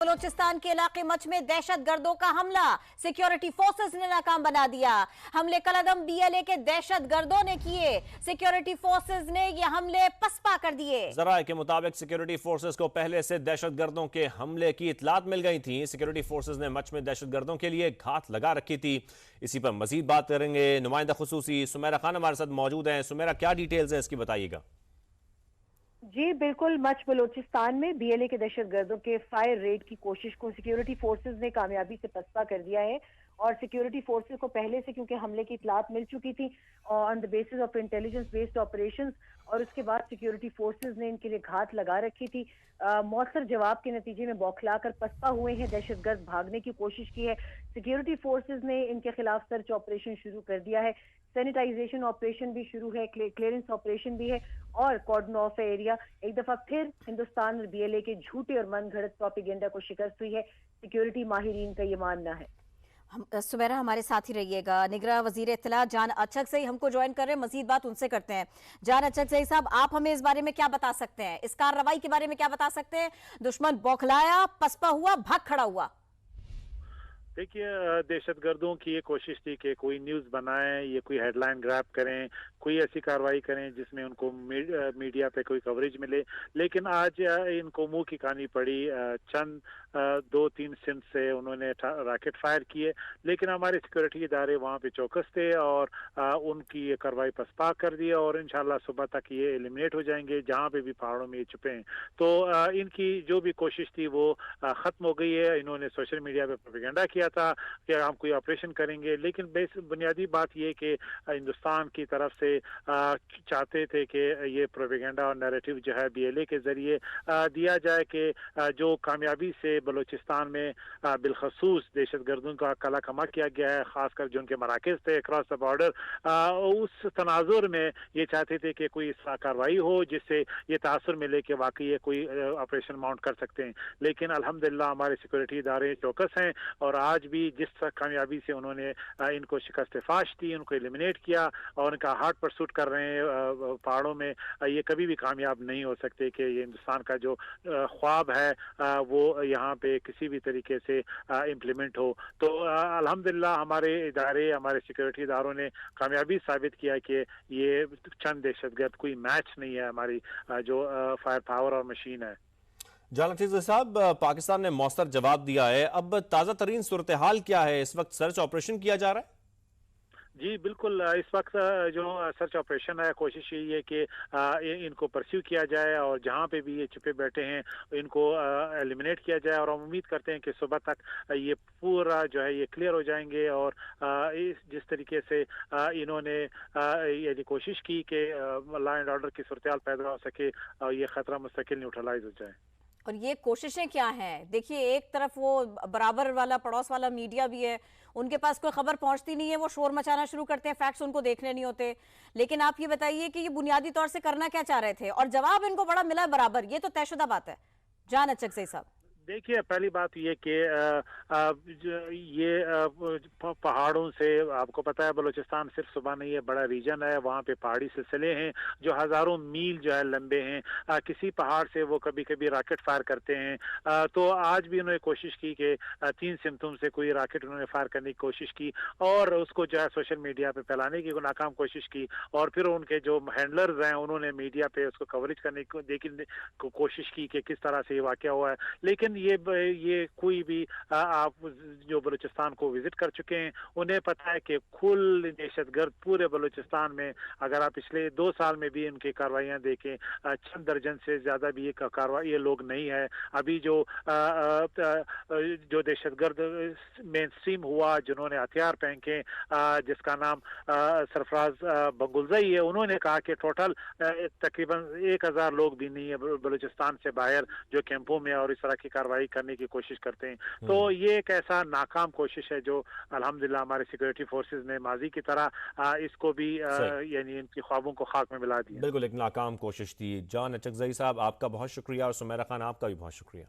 बलोचिस्तान के इलाके मच में दहशत गर्दों का हमला, सिक्योरिटी फोर्सेस ने नाकाम बना दिया। हमले कलअदम बीएलए के दहशत गर्दों ने किए, सिक्योरिटी फोर्सेस ने ये हमले पसपा कर दिए। जराये के मुताबिक सिक्योरिटी फोर्सेस को पहले से दहशत गर्दों के हमले की इतलात मिल गई थी। सिक्योरिटी फोर्सेस ने मच में दहशत गर्दों के लिए घात लगा रखी थी। इसी पर मजीद बात करेंगे, नुमाइंदा खुसूसी सुमेरा खान हमारे साथ मौजूद हैं। सुमेरा, क्या डिटेल्स हैं इसकी बताइएगा। जी बिल्कुल, मच बलोचिस्तान में बीएलए के दहशत गर्दों के फायर रेड की कोशिश को सिक्योरिटी फोर्सेस ने कामयाबी से पसपा कर दिया है। और सिक्योरिटी फोर्सेस को पहले से क्योंकि हमले की इतलात मिल चुकी थी on the basis of intelligence based operations, और उसके बाद सिक्योरिटी फोर्सेस ने इनके लिए घात लगा रखी थी। मौसर जवाब के नतीजे में बौखलाकर पसपा हुए हैं, दहशतगर्द भागने की कोशिश की है। सिक्योरिटी फोर्सेस ने इनके खिलाफ सर्च ऑपरेशन शुरू कर दिया है, सैनिटाइजेशन ऑपरेशन भी शुरू है, क्लियरेंस ऑपरेशन भी है और कॉर्डन ऑफ एरिया। एक दफा फिर हिंदुस्तान और बीएलए के झूठे और मनगढ़ंत प्रोपेगेंडा को शिकस्त हुई है, सिक्योरिटी माहिरीन का ये मानना है। सुमेरा, हमारे साथ ही रहिएगा। निगरान वजीर इत्तला जान अचक से हमको ज्वाइन कर रहे हैं, मजीद बात उनसे करते हैं। जान अचक से साहब, आप हमें इस बारे में क्या बता सकते हैं, इस कार्रवाई के बारे में क्या बता सकते हैं? दुश्मन बौखलाया, पसपा हुआ, भाग खड़ा हुआ। देखिए, दहशतगर्दों की ये कोशिश थी कि कोई न्यूज़ बनाएं, ये कोई हेडलाइन ग्रैब करें, कोई ऐसी कार्रवाई करें जिसमें उनको मीडिया पे कोई कवरेज मिले। लेकिन आज इनको मुंह की कहानी पड़ी। चंद 2-3 सिंध से उन्होंने रॉकेट फायर किए, लेकिन हमारे सिक्योरिटी इदारे वहाँ पे चौकस थे और उनकी ये कार्रवाई पसपा कर दी और इंशाल्लाह सुबह तक ये एलिमिनेट हो जाएंगे जहाँ पे भी पहाड़ों में ये छुपे हैं। तो इनकी जो भी कोशिश थी वो ख़त्म हो गई है। इन्होंने सोशल मीडिया पे प्रोपेगेंडा किया था कि हम कोई ऑपरेशन करेंगे, लेकिन बुनियादी बात ये कि हिंदुस्तान की तरफ से चाहते थे कि ये प्रोपेगेंडा और नैरेटिव जो है बीएलए के जरिए दिया जाए कि जो कामयाबी से बलूचिस्तान में बिलखसूस दहशतगर्दों का कला कमा किया गया है, खासकर जो उनके मराकज़ थे अक्रॉस द बॉर्डर, उस तनाजुर में ये चाहते थे कि कोई इस कार्रवाई हो जिससे ये तासुर मिले कि वाकई ये कोई ऑपरेशन माउंट कर सकते हैं। लेकिन अल्हम्दुलिल्लाह हमारे सिक्योरिटी इदारे चौकस हैं और आज भी जिस कामयाबी से उन्होंने इनको शिकस्त फाश दी, उनको एलिमिनेट किया और उनका हार्ट परसूट कर रहे हैं पहाड़ों में, ये कभी भी कामयाब नहीं हो सकते कि ये हिंदुस्तान का जो ख्वाब है वो यहाँ पे किसी भी तरीके से इम्प्लीमेंट हो। तो अल्हम्दुलिल्लाह हमारे इदारे, हमारे सिक्योरिटी इदारों ने कामयाबी साबित किया कि ये चंद दहशतगर्द कोई मैच नहीं है हमारी जो फायर पावर और मशीन है। जान साहब, पाकिस्तान ने मौसर जवाब दिया है। अब ताज़ा तरीन सूरत हाल क्या है? इस वक्त सर्च ऑपरेशन किया जा रहा है? जी बिल्कुल, इस वक्त जो सर्च ऑपरेशन है, कोशिश यही है कि इनको परस्यू किया जाए और जहाँ पे भी ये छुपे बैठे हैं इनको एलिमिनेट किया जाए और हम उम्मीद करते हैं कि सुबह तक ये पूरा जो है ये क्लियर हो जाएंगे और जिस तरीके से इन्होंने ये कोशिश की कि लॉ एंड ऑर्डर की सूरत हाल पैदा हो सके और ये खतरा मुस्तकिल न्यूट्रलाइज हो जाए। और ये कोशिशें क्या हैं? देखिए, एक तरफ वो बराबर वाला पड़ोस वाला मीडिया भी है, उनके पास कोई खबर पहुंचती नहीं है, वो शोर मचाना शुरू करते हैं, फैक्ट्स उनको देखने नहीं होते। लेकिन आप ये बताइए कि ये बुनियादी तौर से करना क्या चाह रहे थे और जवाब इनको बड़ा मिला बराबर, ये तो तयशुदा बात है। जान अचक से साहब, देखिए, पहली बात ये कि ये पहाड़ों से आपको पता है बलूचिस्तान सिर्फ सुबह नहीं है, बड़ा रीजन है, वहाँ पे पहाड़ी सिलसिले हैं जो हज़ारों मील जो है लंबे हैं। किसी पहाड़ से वो कभी कभी रॉकेट फायर करते हैं। तो आज भी उन्होंने कोशिश की कि 3 सिमतुम से कोई रॉकेट उन्होंने फायर करने की कोशिश की और उसको जो है सोशल मीडिया पे फैलाने की नाकाम कोशिश की और फिर उनके जो हैंडलर्स हैं उन्होंने मीडिया पे उसको कवरेज करने की कोशिश की कि किस तरह से ये वाक़या हुआ है। लेकिन ये कोई भी आप जो बलूचिस्तान को विजिट कर चुके हैं उन्हें पता है कि कुल दहशतगर्द पूरे बलूचिस्तान में, अगर आप पिछले 2 साल में भी उनकी कार्रवाइयाँ देखें, चंद दर्जन से ज्यादा भी कार्रवाई ये लोग नहीं है। अभी जो दहशतगर्द मेन स्ट्रीम हुआ जिन्होंने हथियार फेंके, जिसका नाम सरफराज बंगुलजई है, उन्होंने कहा कि टोटल तकरीबन 1000 लोग भी नहीं है बलूचिस्तान से बाहर जो कैंपों में और इस तरह की कार्रवाई करने की कोशिश करते हैं। तो ये एक ऐसा नाकाम कोशिश है जो अल्हम्दुलिल्लाह हमारे सिक्योरिटी फोर्सेस ने माजी की तरह इसको भी यानी इनकी ख्वाबों को खाक में मिला दिया। बिल्कुल एक नाकाम कोशिश थी। जान अचकजई साहब, आपका बहुत शुक्रिया और सुमेरा खान आपका भी बहुत शुक्रिया।